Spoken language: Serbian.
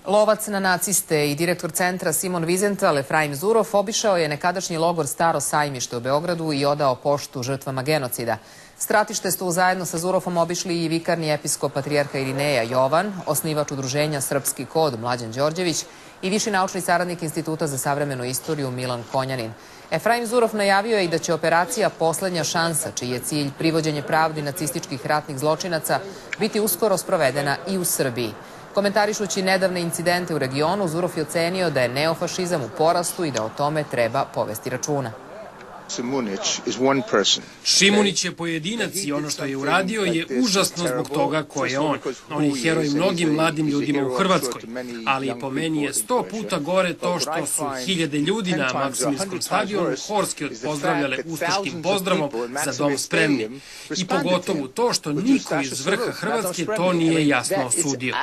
Lovac na naciste i direktor centra Simon Wiesenthal, Efraim Zurof, obišao je nekadašnji logor Staro sajmište u Beogradu i odao poštu žrtvama genocida. Stratište su zajedno sa Zurofom obišli i vikarni episkop patrijarha Irineja Jovan, osnivač udruženja Srpski kod Mlađan Đorđević i viši naučni saradnik Instituta za savremenu istoriju Milan Konjanin. Efraim Zurof najavio je i da će operacija Poslednja šansa, čiji je cilj privođenje pravdi nacističkih ratnih zločinaca, biti uskoro sprovedena i u Srbiji. Komentarišući nedavne incidente u regionu, Zurof je ocenio da je neofašizam u porastu i da o tome treba povesti računa. Šimunić je pojedinac i ono što je uradio je užasno zbog toga ko je on. On je heroj mnogim mladim ljudima u Hrvatskoj, ali po meni je 100 puta gore to što su hiljade ljudi na Maksimilskom stadionu horski pozdravljale ustaškim pozdravom za dom spremni. I pogotovo to što niko iz vrha Hrvatske to nije jasno osudio.